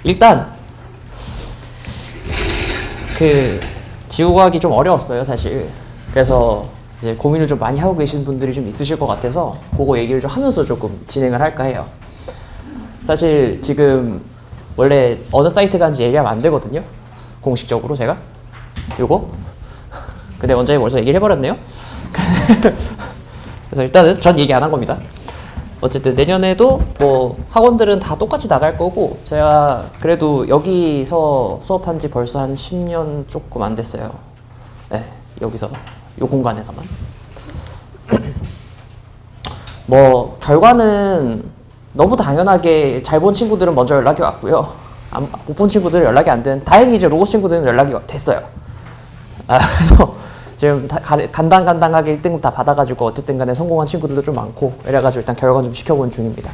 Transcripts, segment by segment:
일단 그 지구과학이 좀 어려웠어요, 사실. 그래서 이제 고민을 좀 많이 하고 계신 분들이 좀 있으실 것 같아서 그거 얘기를 좀 하면서 조금 진행을 할까 해요. 사실 지금 원래 어느 사이트 간지 얘기하면 안 되거든요, 공식적으로 제가. 요거. 근데 원장님 벌써 얘기를 해버렸네요. 그래서 일단은 전 얘기 안 한 겁니다. 어쨌든 내년에도 뭐 학원들은 다 똑같이 나갈 거고, 제가 그래도 여기서 수업한 지 벌써 한 10년 조금 안 됐어요. 네, 여기서 요 공간에서만. 뭐 결과는 너무 당연하게 잘 본 친구들은 먼저 연락이 왔고요, 못 본 친구들은 연락이 안 된, 다행히 이제 로고 친구들은 연락이 됐어요. 그래서 지금 간당간당하게 1등급 다 받아가지고 어쨌든 간에 성공한 친구들도 좀 많고 이래가지고 일단 결과 좀 지켜보는 중입니다.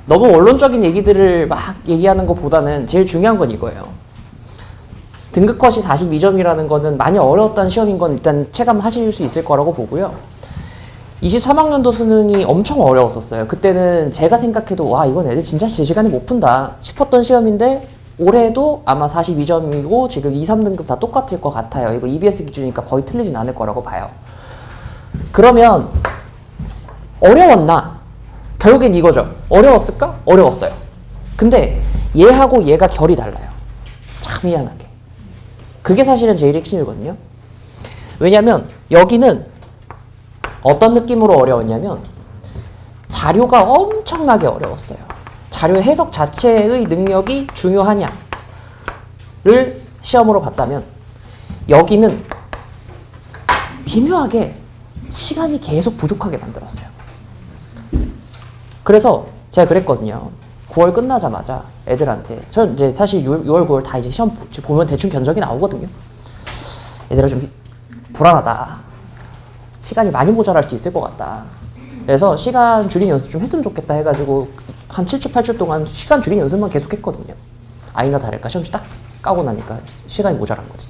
너무 원론적인 얘기들을 막 얘기하는 것보다는 제일 중요한 건 이거예요. 등급 컷이 42점이라는 거는 많이 어려웠다는 시험인 건 일단 체감하실 수 있을 거라고 보고요. 23학년도 수능이 엄청 어려웠었어요. 그때는 제가 생각해도 와, 이건 애들 진짜 제 시간에 못 푼다 싶었던 시험인데, 올해도 아마 42점이고 지금 2, 3등급 다 똑같을 것 같아요. 이거 EBS 기준이니까 거의 틀리진 않을 거라고 봐요. 그러면 어려웠나? 결국엔 이거죠. 어려웠을까? 어려웠어요. 근데 얘하고 얘가 결이 달라요. 참 희한하게. 그게 사실은 제일 핵심이거든요. 왜냐면 여기는 어떤 느낌으로 어려웠냐면 자료가 엄청나게 어려웠어요. 자료 해석 자체의 능력이 중요하냐를 시험으로 봤다면, 여기는 미묘하게 시간이 계속 부족하게 만들었어요. 그래서 제가 그랬거든요. 9월 끝나자마자 애들한테, 저 이제 사실 6월, 9월 다 이제 시험 보면 대충 견적이 나오거든요. 얘들아 좀 불안하다. 시간이 많이 모자랄 수도 있을 것 같다. 그래서 시간 줄인 연습 좀 했으면 좋겠다 해가지고 한 7주, 8주 동안 시간 줄인 연습만 계속 했거든요. 아니나 다를까 시험지 딱 까고 나니까 시간이 모자란 거지.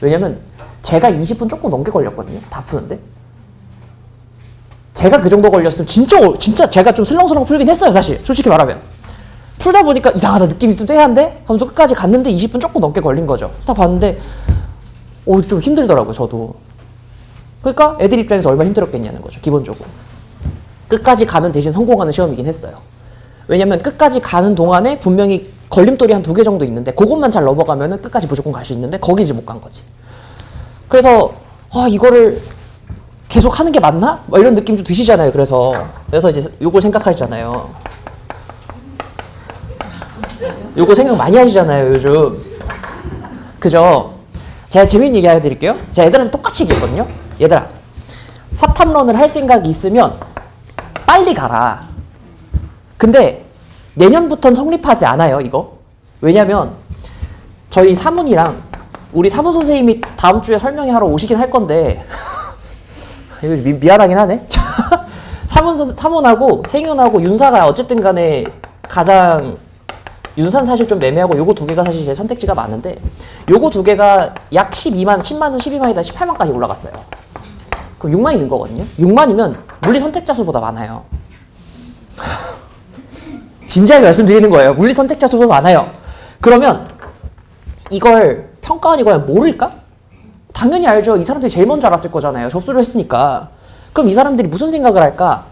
왜냐면 제가 20분 조금 넘게 걸렸거든요, 다 푸는데. 제가 그 정도 걸렸으면 진짜 제가 좀 슬렁슬렁 풀긴 했어요, 사실. 솔직히 말하면. 풀다 보니까 이상하다, 느낌이 좀 쎄한데? 하면서 끝까지 갔는데 20분 조금 넘게 걸린 거죠. 딱 봤는데 좀 힘들더라고요, 저도. 그러니까 애들 입장에서 얼마나 힘들었겠냐는 거죠, 기본적으로. 끝까지 가면 대신 성공하는 시험이긴 했어요. 왜냐면 끝까지 가는 동안에 분명히 걸림돌이 한 2개 정도 있는데 그것만 잘 넘어가면은 끝까지 무조건 갈 수 있는데 거기 이제 못 간 거지. 그래서 이거를 계속 하는 게 맞나? 뭐 이런 느낌 좀 드시잖아요. 그래서 이제 요걸 생각하시잖아요. 요거 생각 많이 하시잖아요, 요즘. 그죠? 제가 재밌는 얘기 해드릴게요. 제가 애들한테 똑같이 얘기했거든요. 얘들아, 사탐런을 할 생각이 있으면 빨리 가라. 근데 내년부터는 성립하지 않아요, 이거. 왜냐면 저희 사문이랑 우리 사문 선생님이 다음 주에 설명회 하러 오시긴 할 건데 이거 미안하긴 하네. 사문하고 생윤하고 윤사가 어쨌든 간에 가장, 윤사는 사실 좀 매매하고 요거 2개가 사실 제 선택지가 많은데, 요거 2개가 약 10만에서 12만이다 18만까지 올라갔어요. 그럼 6만이 는 거거든요. 6만이면 물리 선택자 수보다 많아요. 진지하게 말씀드리는 거예요. 물리 선택자 수보다 많아요. 그러면 이걸 평가원이고 모를까? 당연히 알죠. 이 사람들이 제일 먼저 알았을 거잖아요. 접수를 했으니까. 그럼 이 사람들이 무슨 생각을 할까?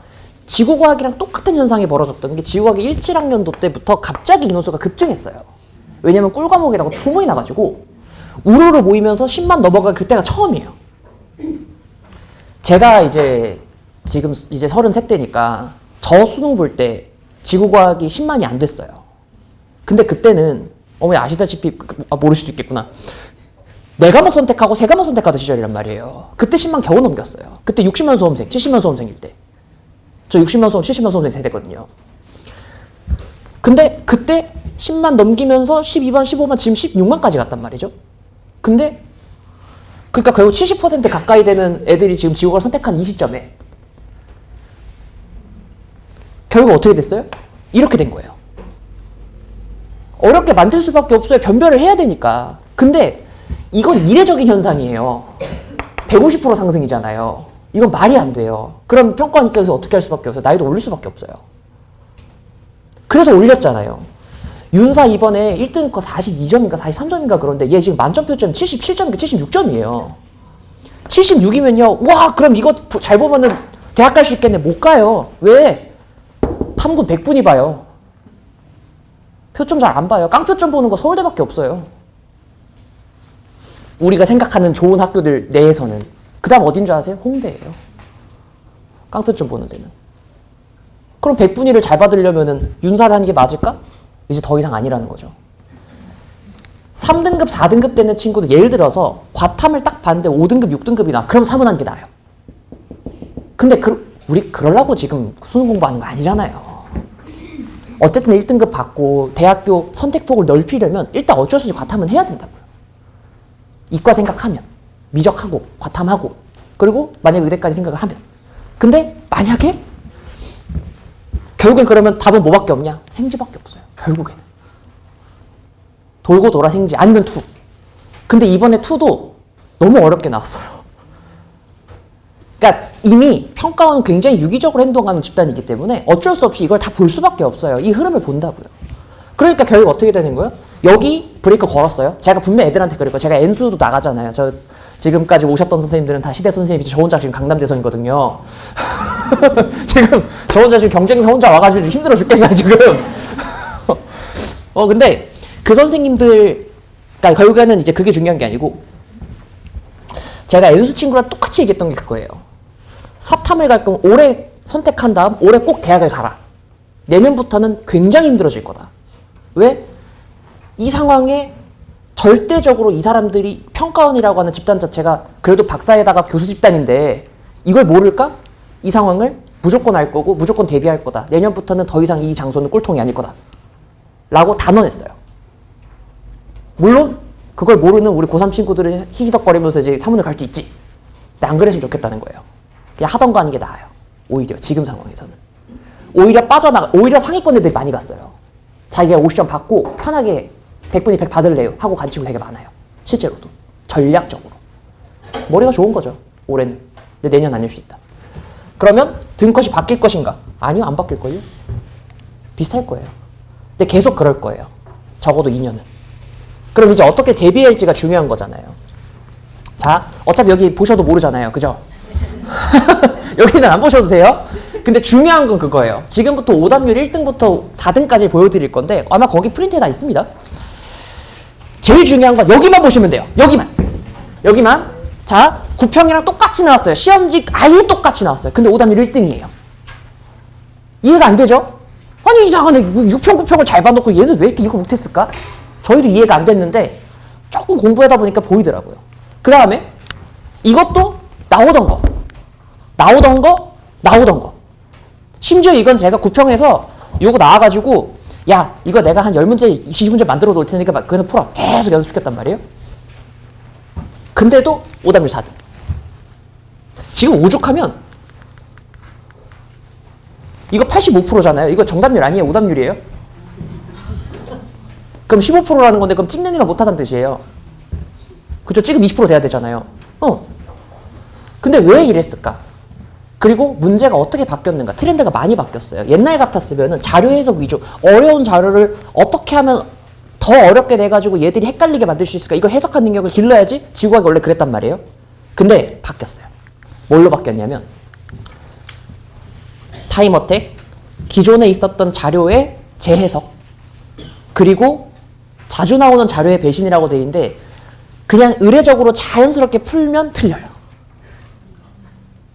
지구과학이랑 똑같은 현상이 벌어졌던 게, 지구과학이 17학년도 때부터 갑자기 인원수가 급증했어요. 왜냐면 꿀과목에다가 소문이 나가지고 우르르 모이면서 10만 넘어간 그때가 처음이에요. 제가 이제 지금 이제 33대니까 저 수능 볼 때 지구과학이 10만이 안 됐어요. 근데 그때는 어머니 아시다시피, 모를 수도 있겠구나. 4과목 선택하고 3과목 선택하던 시절이란 말이에요. 그때 10만 겨우 넘겼어요. 그때 60만 수험생, 70만 수험생일 때. 저 60만 수험, 70만 수험생 세대거든요. 근데 그때 10만 넘기면서 12만, 15만, 지금 16만까지 갔단 말이죠. 근데 그러니까 결국 70% 가까이 되는 애들이 지금 지구과학을 선택한 이 시점에 결국 어떻게 됐어요? 이렇게 된 거예요. 어렵게 만들 수밖에 없어요. 변별을 해야 되니까. 근데 이건 이례적인 현상이에요. 150% 상승이잖아요. 이건 말이 안 돼요. 그럼 평가원 입장에서 어떻게 할 수밖에 없어요? 나이도 올릴 수밖에 없어요. 그래서 올렸잖아요. 윤사 이번에 1등 거 42점인가 43점인가 그런데 얘 지금 만점 표점 77점인가 76점이에요. 76이면요. 와 그럼 이거 잘 보면은 대학 갈 수 있겠네. 못 가요. 왜? 탐군 100분이 봐요. 표점 잘 안 봐요. 깡표점 보는 거 서울대밖에 없어요. 우리가 생각하는 좋은 학교들 내에서는. 그 다음 어딘 줄 아세요? 홍대예요. 깡표점 보는 데는. 그럼 100분위를 잘 받으려면은 윤사를 하는 게 맞을까? 이제 더 이상 아니라는 거죠. 3등급, 4등급 되는 친구들 예를 들어서 과탐을 딱 봤는데 5등급, 6등급이 나와. 그럼 사문하는 게 나아요. 근데 우리 그러려고 지금 수능 공부하는 거 아니잖아요. 어쨌든 1등급 받고 대학교 선택폭을 넓히려면 일단 어쩔 수 없이 과탐은 해야 된다고요. 이과 생각하면 미적하고 과탐하고 그리고 만약 의대까지 생각을 하면 근데 만약에 결국엔 그러면 답은 뭐밖에 없냐? 생지밖에 없어요. 결국에는. 돌고 돌아 생지 아니면 투. 근데 이번에 투도 너무 어렵게 나왔어요. 그러니까 이미 평가원은 굉장히 유기적으로 행동하는 집단이기 때문에 어쩔 수 없이 이걸 다 볼 수밖에 없어요. 이 흐름을 본다고요. 그러니까 결국 어떻게 되는 거예요? 여기 브레이크 걸었어요. 제가 분명 애들한테 그럴 거예요. 제가 N수도 나가잖아요. 저 지금까지 오셨던 선생님들은 다 시대 선생님이지 저 혼자 지금 강남대선이거든요. 지금 저 혼자 지금 경쟁사 혼자 와가지고 힘들어 죽겠어요 지금. 근데 그 선생님들 그러니까 결국에는 이제 그게 중요한 게 아니고 제가 N수 친구랑 똑같이 얘기했던 게 그거예요. 사탐을 갈 거면 올해 선택한 다음 올해 꼭 대학을 가라. 내년부터는 굉장히 힘들어질 거다. 왜? 이 상황에 절대적으로 이 사람들이 평가원이라고 하는 집단 자체가 그래도 박사에다가 교수 집단인데 이걸 모를까? 이 상황을 무조건 알 거고 무조건 대비할 거다. 내년부터는 더 이상 이 장소는 꼴통이 아닐 거다. 라고 단언했어요. 물론 그걸 모르는 우리 고3 친구들은 히히덕거리면서 이제 사문을 갈 수 있지. 근데 안 그랬으면 좋겠다는 거예요. 그냥 하던 거 하는 게 나아요. 오히려 지금 상황에서는. 오히려 상위권 애들이 많이 갔어요. 자기가 50점 받고 편하게 100분이 100 받을래요 하고 간 친구 되게 많아요. 실제로도. 전략적으로. 머리가 좋은 거죠. 올해는. 근데 내년 아닐 수 있다. 그러면 등컷이 바뀔 것인가? 아니요. 안 바뀔걸요. 비슷할 거예요. 근데 계속 그럴 거예요. 적어도 2년은. 그럼 이제 어떻게 대비할지가 중요한 거잖아요. 자, 어차피 여기 보셔도 모르잖아요. 그죠? 여기는 안 보셔도 돼요. 근데 중요한 건 그거예요. 지금부터 오답률 1등부터 4등까지 보여드릴 건데 아마 거기 프린트에 다 있습니다. 제일 중요한 건 여기만 보시면 돼요. 여기만. 자, 9평이랑 똑같이 나왔어요. 시험지 아예 똑같이 나왔어요. 근데 오답률 1등이에요. 이해가 안 되죠? 아니 이상하네. 6평, 9평을 잘 봐놓고 얘는 왜 이렇게 이거 못했을까? 저희도 이해가 안 됐는데 조금 공부하다 보니까 보이더라고요. 그 다음에 이것도 나오던 거. 심지어 이건 제가 9평에서 요거 나와가지고 야 이거 내가 한 10문제, 20문제 만들어 놓을 테니까 그냥 풀어. 계속 연습시켰단 말이에요. 근데도 오답률 4등. 지금 오죽하면 이거 85%잖아요. 이거 정답률 아니에요. 오답률이에요. 그럼 15%라는 건데 그럼 찍는 일을 못하다는 뜻이에요. 그죠? 지금 20% 돼야 되잖아요. 근데 왜 이랬을까? 그리고 문제가 어떻게 바뀌었는가? 트렌드가 많이 바뀌었어요. 옛날 같았으면 자료 해석 위주, 어려운 자료를 어떻게 하면 더 어렵게 돼가지고 얘들이 헷갈리게 만들 수 있을까? 이걸 해석하는 능력을 길러야지 지구과학이 원래 그랬단 말이에요. 근데 바뀌었어요. 뭘로 바뀌었냐면 타임어택, 기존에 있었던 자료의 재해석, 그리고 자주 나오는 자료의 배신이라고 돼 있는데 그냥 의례적으로 자연스럽게 풀면 틀려요.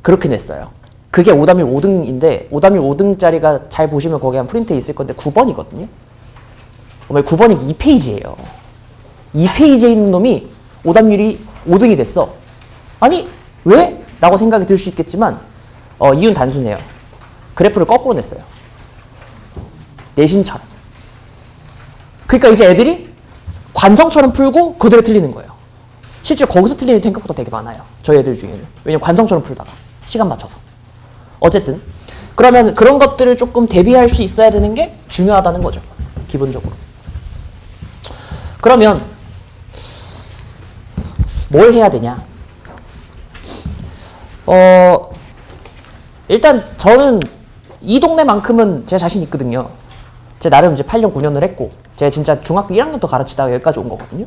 그렇게 냈어요. 그게 오답률 5등인데 오답률 5등짜리가 잘 보시면 거기 한 프린트에 있을 건데 9번이거든요. 9번이 2페이지예요. 2페이지에 있는 놈이 오답률이 5등이 됐어. 아니 왜? 라고 생각이 들 수 있겠지만 이유는 단순해요. 그래프를 거꾸로 냈어요. 내신처럼. 그러니까 이제 애들이 관성처럼 풀고 그대로 틀리는 거예요. 실제로 거기서 틀리는 생각보다 되게 많아요. 저희 애들 중에는. 왜냐면 관성처럼 풀다가 시간 맞춰서. 어쨌든 그러면 그런 것들을 조금 대비할 수 있어야 되는 게 중요하다는 거죠. 기본적으로. 그러면 뭘 해야 되냐? 일단 저는 이 동네만큼은 제 자신 있거든요. 제가 나름 이제 8년 9년을 했고 제가 진짜 중학교 1학년부터 가르치다가 여기까지 온 거거든요.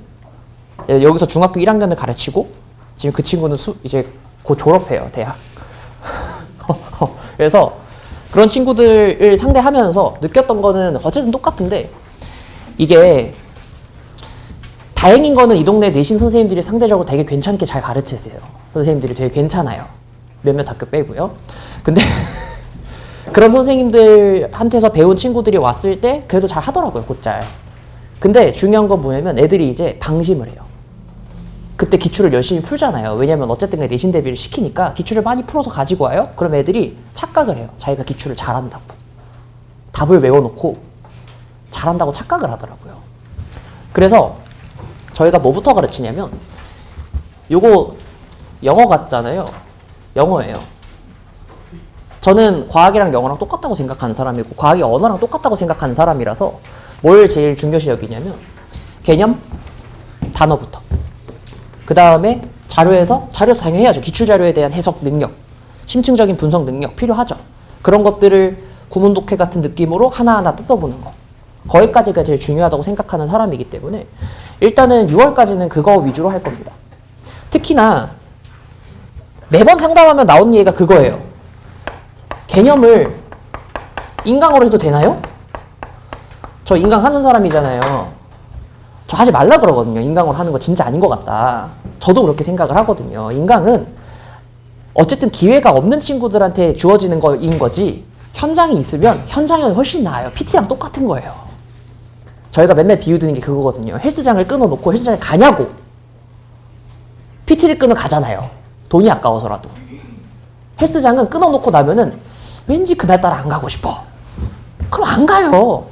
여기서 중학교 1학년을 가르치고 지금 그 친구는 이제 곧 졸업해요, 대학. 그래서 그런 친구들을 상대하면서 느꼈던 거는 어쨌든 똑같은데 이게 다행인 거는 이 동네 내신 선생님들이 상대적으로 되게 괜찮게 잘 가르치세요. 선생님들이 되게 괜찮아요. 몇몇 학교 빼고요. 근데 그런 선생님들한테서 배운 친구들이 왔을 때 그래도 잘 하더라고요, 곧잘. 근데 중요한 건 뭐냐면 애들이 이제 방심을 해요. 그때 기출을 열심히 풀잖아요. 왜냐면 어쨌든 내신 대비를 시키니까 기출을 많이 풀어서 가지고 와요. 그럼 애들이 착각을 해요. 자기가 기출을 잘한다고. 답을 외워놓고 잘한다고 착각을 하더라고요. 그래서 저희가 뭐부터 가르치냐면 요거 영어 같잖아요. 영어예요. 저는 과학이랑 영어랑 똑같다고 생각하는 사람이고 과학이 언어랑 똑같다고 생각하는 사람이라서 뭘 제일 중요시 여기냐면 개념, 단어부터. 그 다음에 자료에서 당연히 해야죠. 기출자료에 대한 해석 능력, 심층적인 분석 능력 필요하죠. 그런 것들을 구문 독해 같은 느낌으로 하나하나 뜯어보는 거. 거기까지가 제일 중요하다고 생각하는 사람이기 때문에 일단은 6월까지는 그거 위주로 할 겁니다. 특히나 매번 상담하면 나오는 얘기가 그거예요. 개념을 인강어로 해도 되나요? 저 인강 하는 사람이잖아요. 저 하지 말라 그러거든요. 인강어로 하는 거 진짜 아닌 것 같다. 저도 그렇게 생각을 하거든요. 인강은 어쨌든 기회가 없는 친구들한테 주어지는 거인 거지 현장이 있으면 현장이 훨씬 나아요. PT랑 똑같은 거예요. 저희가 맨날 비유드는 게 그거거든요. 헬스장을 끊어놓고 헬스장에 가냐고. PT를 끊어 가잖아요. 돈이 아까워서라도. 헬스장은 끊어놓고 나면은 왠지 그날따라 안 가고 싶어. 그럼 안 가요.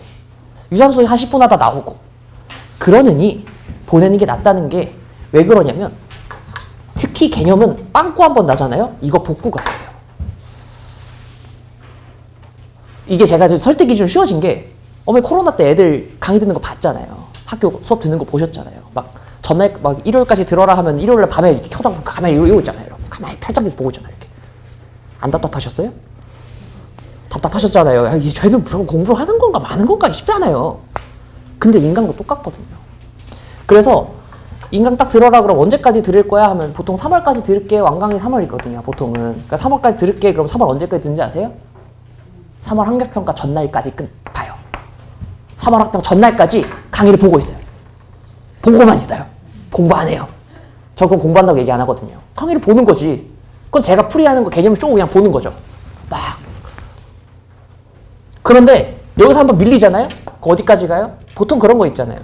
유산소 한 10분 하다 나오고. 그러느니 보내는 게 낫다는 게 왜 그러냐면 특히 개념은 빵꾸 한 번 나잖아요. 이거 복구가 돼요. 이게 제가 지금 설득이 좀 쉬워진 게 어머니 코로나 때 애들 강의 듣는 거 봤잖아요. 학교 수업 듣는 거 보셨잖아요. 막 전날 막 일요일까지 들어라 하면 일요일날 밤에 이렇게 켜다 보면 가만히 이러고 있잖아요. 가만히 팔짱 보고 있잖아요. 이렇게. 안 답답하셨어요? 답답하셨잖아요. 야, 이 쟤는 무슨 공부를 하는 건가 마는 건가 싶잖아요. 근데 인강도 똑같거든요. 그래서 인강 딱 들어라 그럼 언제까지 들을 거야 하면 보통 3월까지 들을게요. 완강이 3월이거든요. 보통은. 그러니까 3월까지 들을게 그럼 3월 언제까지 듣는지 아세요? 3월 학력평가 전날까지 봐요. 3월 학평 전날까지 강의를 보고 있어요. 보고만 있어요. 공부 안 해요. 저 그건 공부한다고 얘기 안 하거든요. 강의를 보는 거지. 그건 제가 풀이하는 거 개념을 쪼고 그냥 보는 거죠. 막. 그런데 여기서 한번 밀리잖아요? 어디까지 가요? 보통 그런 거 있잖아요.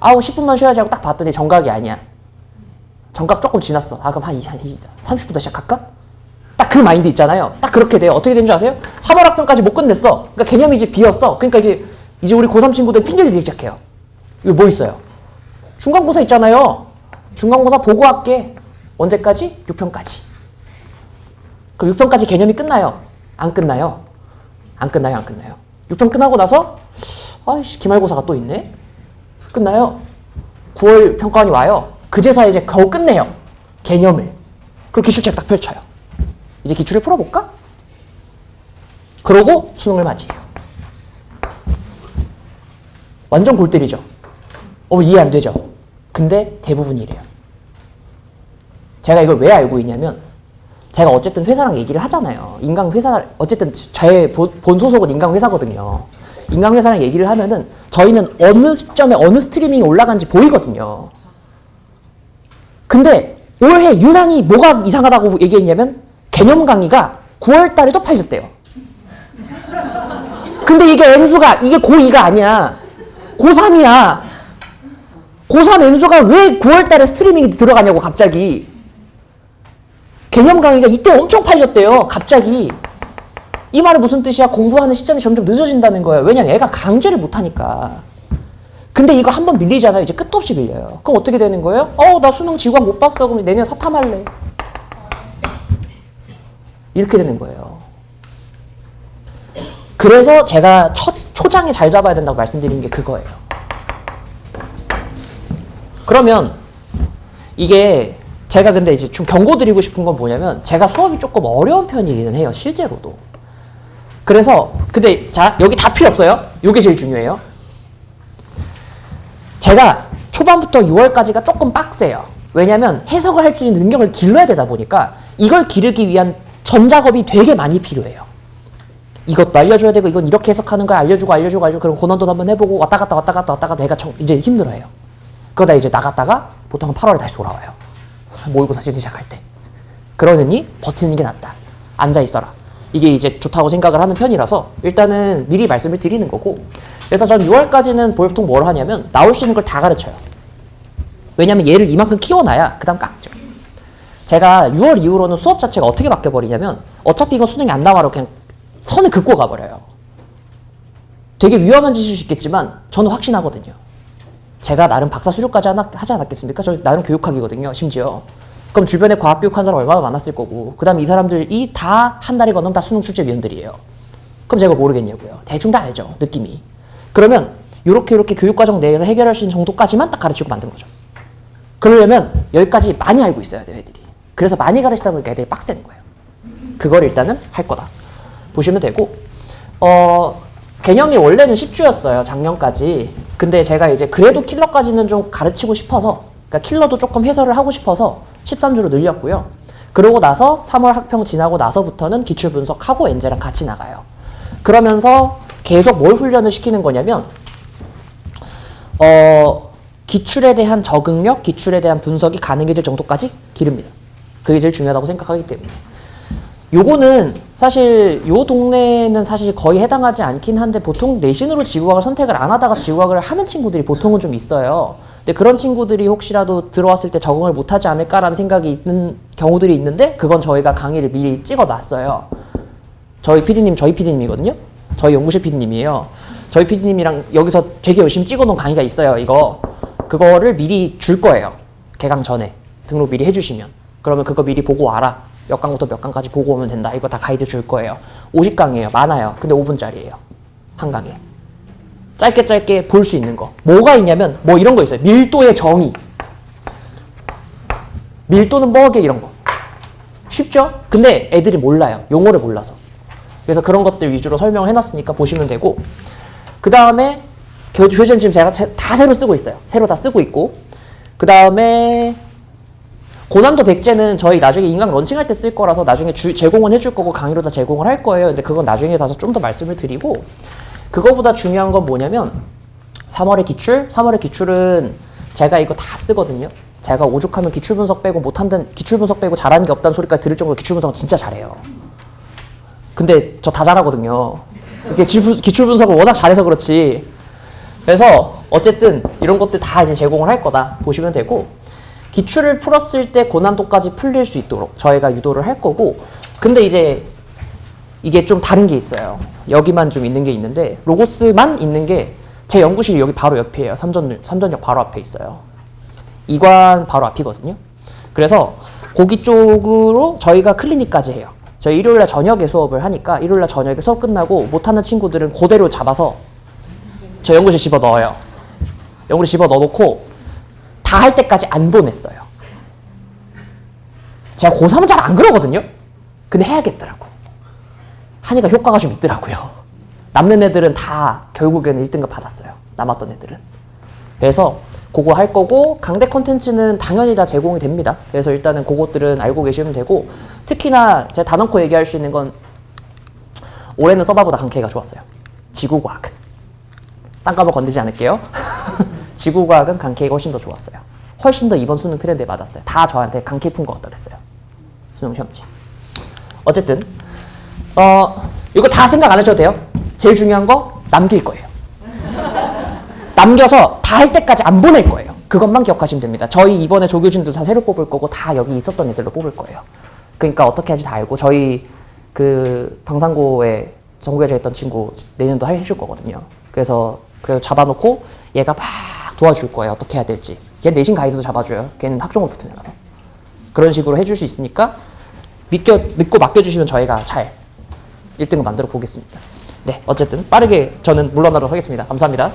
아우 10분만 쉬어야지 하고 딱 봤더니 정각이 아니야. 정각 조금 지났어. 아 그럼 한 30분부터 시작할까? 딱 그 마인드 있잖아요. 딱 그렇게 돼요. 어떻게 된 줄 아세요? 3월 학평까지 못 끝냈어. 그러니까 개념이 이제 비었어. 그러니까 이제 우리 고3 친구들 핑계를 대기 시작해요. 이거 뭐 있어요? 중간고사 있잖아요. 중간고사 보고할게. 언제까지? 6편까지. 그 6편까지 개념이 끝나요? 안 끝나요? 안 끝나요? 안 끝나요? 6편 끝나고 나서 아이씨 기말고사가 또 있네? 끝나요? 9월 평가원이 와요. 그제서야 이제 겨우 끝내요. 개념을. 그리고 기출책 딱 펼쳐요. 이제 기출을 풀어볼까? 그러고 수능을 맞이해요. 완전 골 때리죠. 이해 안 되죠? 근데 대부분 이래요. 제가 이걸 왜 알고 있냐면 제가 어쨌든 회사랑 얘기를 하잖아요. 인강 회사, 어쨌든 제 본 소속은 인강 회사거든요. 인강 회사랑 얘기를 하면은 저희는 어느 시점에 어느 스트리밍이 올라간지 보이거든요. 근데 올해 유난히 뭐가 이상하다고 얘기했냐면 개념 강의가 9월 달에도 팔렸대요. 근데 이게 N수가 이게 고2가 아니야. 고3이야. 고3 N수가 왜 9월 달에 스트리밍이 들어가냐고 갑자기. 개념 강의가 이때 엄청 팔렸대요. 갑자기. 이 말은 무슨 뜻이야? 공부하는 시점이 점점 늦어진다는 거예요. 왜냐면 애가 강제를 못하니까. 근데 이거 한번 밀리잖아요. 이제 끝도 없이 밀려요. 그럼 어떻게 되는 거예요? 나 수능 지구학 못 봤어. 그럼 내년 사탐할래. 이렇게 되는 거예요. 그래서 제가 초장에 잘 잡아야 된다고 말씀드리는 게 그거예요. 그러면 이게 제가 근데 이제 좀 경고드리고 싶은 건 뭐냐면 제가 수업이 조금 어려운 편이기는 해요. 실제로도. 그래서 근데 자 여기 다 필요 없어요. 요게 제일 중요해요. 제가 초반부터 6월까지가 조금 빡세요. 왜냐면 해석을 할 수 있는 능력을 길러야 되다 보니까 이걸 기르기 위한 전작업이 되게 많이 필요해요. 이것도 알려줘야 되고 이건 이렇게 해석하는 거 알려주고 그럼 고난도 한번 해보고 왔다 갔다 내가 이제 힘들어해요. 그러다 이제 나갔다가 보통 8월에 다시 돌아와요. 모의고사 시즌 시작할 때. 그러느니 버티는 게 낫다. 앉아 있어라. 이게 이제 좋다고 생각을 하는 편이라서 일단은 미리 말씀을 드리는 거고, 그래서 전 6월까지는 보통 뭘 하냐면 나올 수 있는 걸 다 가르쳐요. 왜냐면 얘를 이만큼 키워놔야 그 다음 깎죠. 제가 6월 이후로는 수업 자체가 어떻게 바뀌어버리냐면 어차피 이거 수능이 안 나와로 그냥 선을 긋고 가버려요. 되게 위험한 짓일 수 있겠지만 저는 확신하거든요. 제가 나름 박사 수료까지 하지 않았겠습니까? 저 나름 교육학이거든요, 심지어. 그럼 주변에 과학 교육한 사람 얼마나 많았을 거고, 그 다음에 이 사람들이 다 한 달이 건너면 다 수능 출제위원들이에요. 그럼 제가 모르겠냐고요. 대충 다 알죠, 느낌이. 그러면 이렇게 교육과정 내에서 해결할 수 있는 정도까지만 딱 가르치고 만든 거죠. 그러려면 여기까지 많이 알고 있어야 돼요, 애들이. 그래서 많이 가르치다 보니까 애들이 빡세는 거예요. 그걸 일단은 할 거다 보시면 되고, 개념이 원래는 10주였어요, 작년까지. 근데 제가 이제 그래도 킬러까지는 좀 가르치고 싶어서, 그러니까 킬러도 조금 해설을 하고 싶어서 13주로 늘렸고요. 그러고 나서 3월 학평 지나고 나서부터는 기출 분석하고 엔제랑 같이 나가요. 그러면서 계속 뭘 훈련을 시키는 거냐면 기출에 대한 적응력, 기출에 대한 분석이 가능해질 정도까지 기릅니다. 그게 제일 중요하다고 생각하기 때문에. 요거는 사실 요 동네는 사실 거의 해당하지 않긴 한데 보통 내신으로 지구과학을 선택을 안 하다가 지구과학을 하는 친구들이 보통은 좀 있어요. 근데 그런 친구들이 혹시라도 들어왔을 때 적응을 못하지 않을까라는 생각이 있는 경우들이 있는데, 그건 저희가 강의를 미리 찍어놨어요. 저희 PD님이거든요. 저희 연구실 PD님이에요. 저희 PD님이랑 여기서 되게 열심히 찍어놓은 강의가 있어요. 그거를 미리 줄 거예요. 개강 전에 등록 미리 해주시면. 그러면 그거 미리 보고 와라. 몇 강부터 몇 강까지 보고 오면 된다. 이거 다 가이드 줄 거예요. 50강이에요. 많아요. 근데 5분짜리예요. 한 강에. 짧게 볼 수 있는 거. 뭐가 있냐면 뭐 이런 거 있어요. 밀도의 정의. 밀도는 뭐게 이런 거. 쉽죠? 근데 애들이 몰라요. 용어를 몰라서. 그래서 그런 것들 위주로 설명을 해놨으니까 보시면 되고, 그 다음에 교재는 지금 제가 다 새로 쓰고 있어요. 새로 다 쓰고 있고, 그 다음에 고난도 백제는 저희 나중에 인강 런칭할 때 쓸 거라서 나중에 제공은 해줄 거고 강의로 다 제공을 할 거예요. 근데 그건 나중에 가서 좀 더 말씀을 드리고, 그거보다 중요한 건 뭐냐면 3월의 기출은 제가 이거 다 쓰거든요. 제가 오죽하면 기출 분석 빼고 잘하는 게 없다는 소리까지 들을 정도로 기출 분석은 진짜 잘해요. 근데 저 다 잘하거든요. 이게 기출 분석을 워낙 잘해서 그렇지. 그래서 어쨌든 이런 것들 다 이제 제공을 할 거다 보시면 되고, 기출을 풀었을 때 고난도까지 풀릴 수 있도록 저희가 유도를 할 거고, 근데 이제 이게 좀 다른 게 있어요. 여기만 좀 있는 게 있는데, 로고스만 있는 게 제 연구실이 여기 바로 옆이에요. 삼전역 바로 앞에 있어요. 이관 바로 앞이거든요. 그래서 거기 쪽으로 저희가 클리닉까지 해요. 저희 일요일날 저녁에 수업을 하니까 일요일날 저녁에 수업 끝나고 못하는 친구들은 그대로 잡아서 저 연구실 집어넣어요. 연구실 집어넣어놓고 다 할 때까지 안 보냈어요. 제가 고3은 잘 안 그러거든요. 근데 해야겠더라고. 하니까 효과가 좀 있더라고요. 남는 애들은 다 결국에는 1등급 받았어요. 남았던 애들은. 그래서 그거 할 거고, 강대 콘텐츠는 당연히 다 제공이 됩니다. 그래서 일단은 그것들은 알고 계시면 되고, 특히나 제가 단언코 얘기할 수 있는 건 올해는 서바보다 강케이가 좋았어요. 지구과학은. 딴 과목 건드지 않을게요. 지구과학은 강케이가 훨씬 더 좋았어요. 훨씬 더 이번 수능 트렌드에 맞았어요. 다 저한테 강케이 푼 거 같다 그랬어요. 수능 시험지. 어쨌든 이거 다 생각 안 하셔도 돼요. 제일 중요한 거 남길 거예요. 남겨서 다 할 때까지 안 보낼 거예요. 그것만 기억하시면 됩니다. 저희 이번에 조교진들 다 새로 뽑을 거고 다 여기 있었던 애들로 뽑을 거예요. 그러니까 어떻게 하지 다 알고, 저희 그 방산고에 전국에서 했던 친구 내년도 해줄 거거든요. 그래서 그 잡아놓고 얘가 막 도와줄 거예요. 어떻게 해야 될지. 걔 내신 가이드도 잡아줘요. 걔는 학종을 붙은 애라서. 그런 식으로 해줄 수 있으니까 믿고 맡겨주시면 저희가 잘 1등을 만들어 보겠습니다. 네, 어쨌든 빠르게 저는 물러나도록 하겠습니다. 감사합니다.